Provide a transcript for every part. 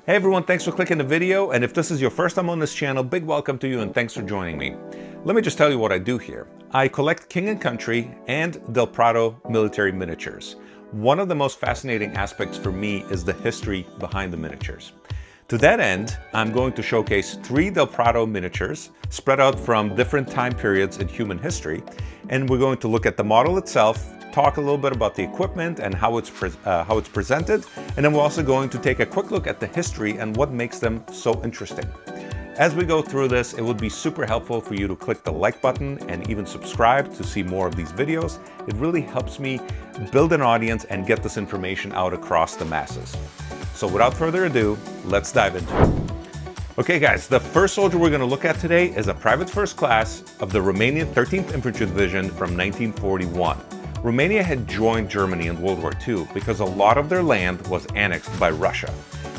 Hey everyone, thanks for clicking the video, and if this is your first time on this channel, big welcome to you and thanks for joining me. Let me just tell you what I do here. I collect King and Country and Del Prado military miniatures. One of the most fascinating aspects for me is the history behind the miniatures. To that end, I'm going to showcase 3 Del Prado miniatures spread out from different time periods in human history, and we're going to look at the model itself, talk a little bit about the equipment and how it's presented, and then we're also going to take a quick look at the history and what makes them so interesting. As we go through this, it would be super helpful for you to click the like button and even subscribe to see more of these videos. It really helps me build an audience and get this information out across the masses. So without further ado, let's dive into it. Okay guys, the first soldier we're going to look at today is a private first class of the Romanian 13th Infantry Division from 1941. Romania had joined Germany in World War II because a lot of their land was annexed by Russia.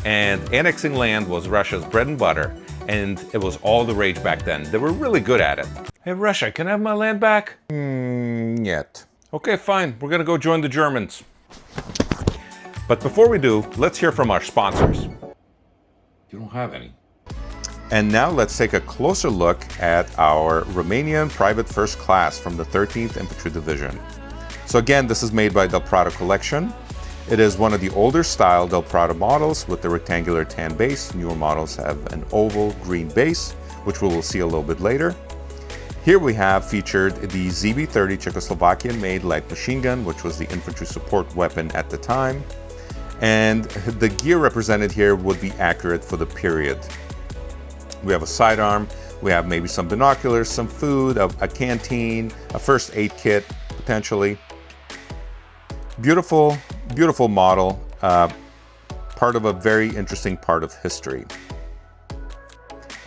And annexing land was Russia's bread and butter, and it was all the rage back then. They were really good at it. Hey Russia, can I have my land back? Yet. Okay, fine. We're gonna go join the Germans. But before we do, let's hear from our sponsors. You don't have any. And now let's take a closer look at our Romanian private first class from the 13th Infantry Division. So again, this is made by Del Prado Collection. It is one of the older style Del Prado models with the rectangular tan base. Newer models have an oval green base, which we will see a little bit later. Here we have featured the ZB-30 Czechoslovakian-made light machine gun, which was the infantry support weapon at the time. And the gear represented here would be accurate for the period. We have a sidearm, we have maybe some binoculars, some food, a canteen, a first aid kit, potentially. Beautiful, beautiful model, part of a very interesting part of history.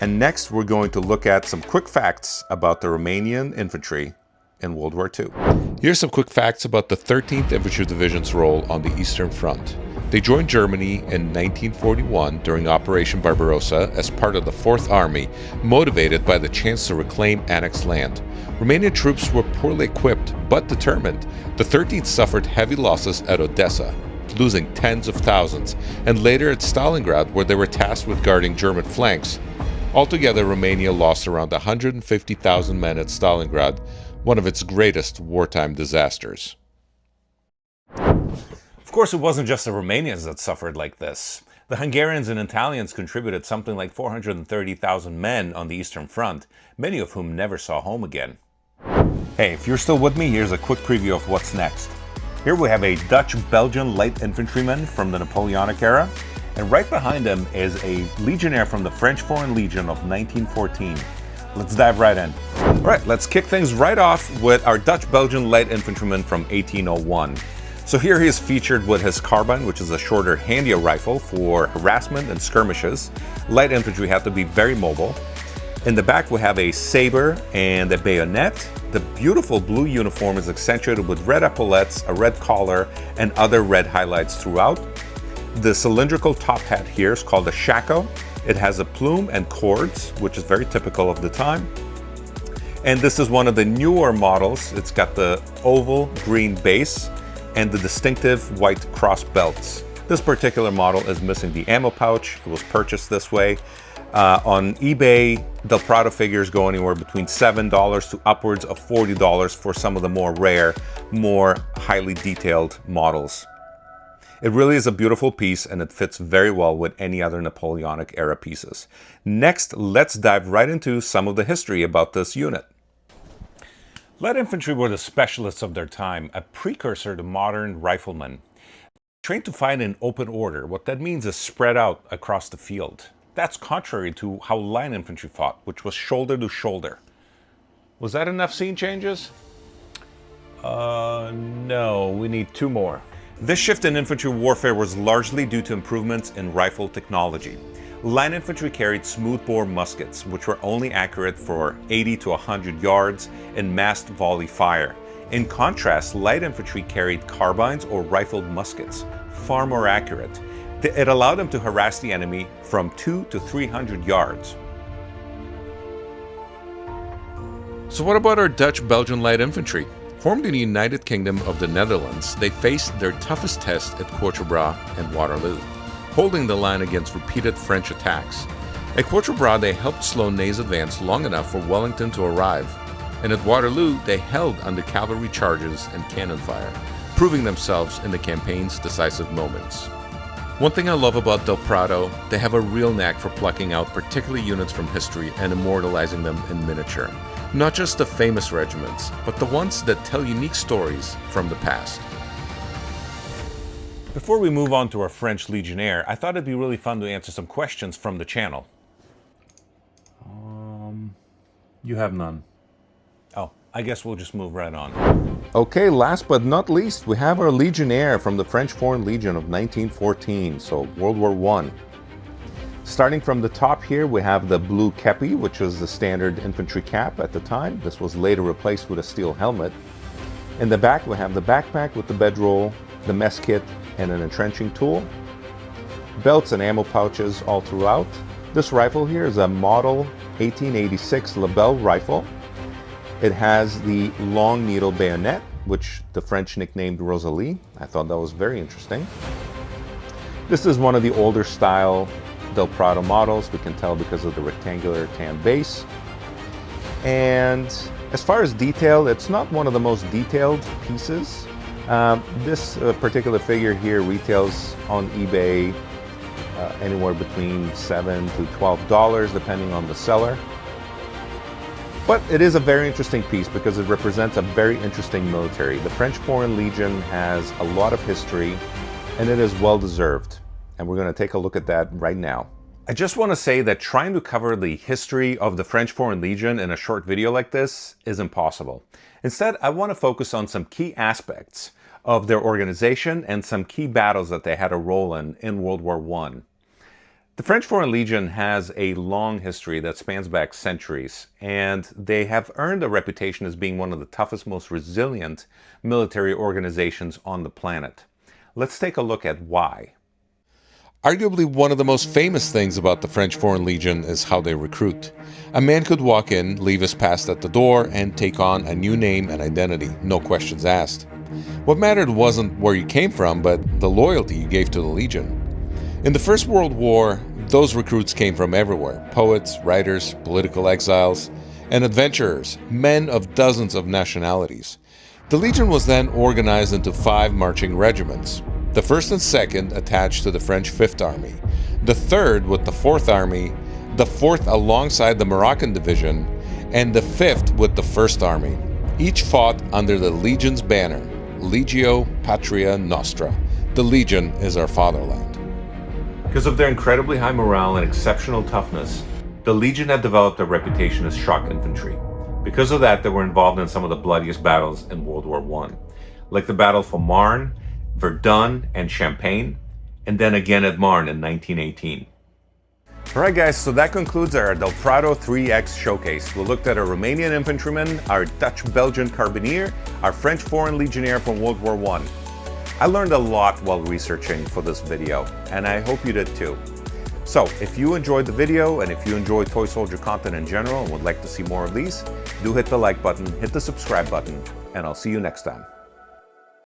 And next, we're going to look at some quick facts about the Romanian infantry in World War II. Here's some quick facts about the 13th Infantry Division's role on the Eastern Front. They joined Germany in 1941 during Operation Barbarossa as part of the 4th Army, motivated by the chance to reclaim annexed land. Romanian troops were poorly equipped but determined. The 13th suffered heavy losses at Odessa, losing tens of thousands, and later at Stalingrad, where they were tasked with guarding German flanks. Altogether, Romania lost around 150,000 men at Stalingrad, one of its greatest wartime disasters. Of course, it wasn't just the Romanians that suffered like this. The Hungarians and Italians contributed something like 430,000 men on the Eastern Front, many of whom never saw home again. Hey, if you're still with me, here's a quick preview of what's next. Here we have a Dutch-Belgian light infantryman from the Napoleonic era, and right behind him is a legionnaire from the French Foreign Legion of 1914. Let's dive right in. All right, let's kick things right off with our Dutch-Belgian light infantryman from 1801. So here he is featured with his carbine, which is a shorter, handier rifle for harassment and skirmishes. Light infantry have to be very mobile. In the back, we have a saber and a bayonet. The beautiful blue uniform is accentuated with red epaulettes, a red collar, and other red highlights throughout. The cylindrical top hat here is called a shako. It has a plume and cords, which is very typical of the time. And this is one of the newer models. It's got the oval green base and the distinctive white cross belts. This particular model is missing the ammo pouch. It was purchased this way. On eBay, Del Prado figures go anywhere between $7 to upwards of $40 for some of the more rare, more highly detailed models. It really is a beautiful piece, and it fits very well with any other Napoleonic era pieces. Next, let's dive right into some of the history about this unit. Light infantry were the specialists of their time, a precursor to modern riflemen. Trained to fight in open order, what that means is spread out across the field. That's contrary to how line infantry fought, which was shoulder to shoulder. Was that enough scene changes? No, we need 2 more. This shift in infantry warfare was largely due to improvements in rifle technology. Line infantry carried smoothbore muskets, which were only accurate for 80 to 100 yards in massed volley fire. In contrast, light infantry carried carbines or rifled muskets, far more accurate. It allowed them to harass the enemy from 200 to 300 yards. So what about our Dutch-Belgian light infantry? Formed in the United Kingdom of the Netherlands, they faced their toughest test at Quatre Bras and Waterloo. holding the line against repeated French attacks. At Quatre Bras, they helped slow Ney's advance long enough for Wellington to arrive, and at Waterloo, they held under cavalry charges and cannon fire, proving themselves in the campaign's decisive moments. One thing I love about Del Prado, they have a real knack for plucking out particular units from history and immortalizing them in miniature. Not just the famous regiments, but the ones that tell unique stories from the past. Before we move on to our French Legionnaire, I thought it'd be really fun to answer some questions from the channel. You have none. Oh, I guess we'll just move right on. Okay, last but not least, we have our Legionnaire from the French Foreign Legion of 1914, so World War I. Starting from the top here, we have the blue kepi, which was the standard infantry cap at the time. This was later replaced with a steel helmet. In the back, we have the backpack with the bedroll, the mess kit, and an entrenching tool. Belts and ammo pouches all throughout. This rifle here is a model 1886 Lebel rifle. It has the long needle bayonet, which the French nicknamed Rosalie. I thought that was very interesting. This is one of the older style Del Prado models. We can tell because of the rectangular tan base. And as far as detail, it's not one of the most detailed pieces. This particular figure here retails on eBay anywhere between $7 to $12, depending on the seller. But it is a very interesting piece because it represents a very interesting military. The French Foreign Legion has a lot of history, and it is well deserved. And we're going to take a look at that right now. I just want to say that trying to cover the history of the French Foreign Legion in a short video like this is impossible. Instead, I want to focus on some key aspects of their organization and some key battles that they had a role in World War I. The French Foreign Legion has a long history that spans back centuries, and they have earned a reputation as being one of the toughest, most resilient military organizations on the planet. Let's take a look at why. Arguably one of the most famous things about the French Foreign Legion is how they recruit. A man could walk in, leave his past at the door, and take on a new name and identity, no questions asked. What mattered wasn't where you came from, but the loyalty you gave to the Legion. In the First World War, those recruits came from everywhere: poets, writers, political exiles, and adventurers, men of dozens of nationalities. The Legion was then organized into 5 marching regiments. The 1st and 2nd attached to the French 5th Army, the 3rd with the 4th Army, the 4th alongside the Moroccan Division, and the 5th with the 1st Army. Each fought under the Legion's banner, Legio Patria Nostra. The Legion is our fatherland. Because of their incredibly high morale and exceptional toughness, the Legion had developed a reputation as shock infantry. Because of that, they were involved in some of the bloodiest battles in World War I, like the Battle for Marne, Verdun, and Champagne, and then again at Marne in 1918. Alright guys, so that concludes our Del Prado 3X showcase. We looked at our Romanian infantryman, our Dutch-Belgian Karabinier, our French Foreign Legionnaire from World War I. I learned a lot while researching for this video, and I hope you did too. So, if you enjoyed the video, and if you enjoy Toy Soldier content in general and would like to see more of these, do hit the like button, hit the subscribe button, and I'll see you next time.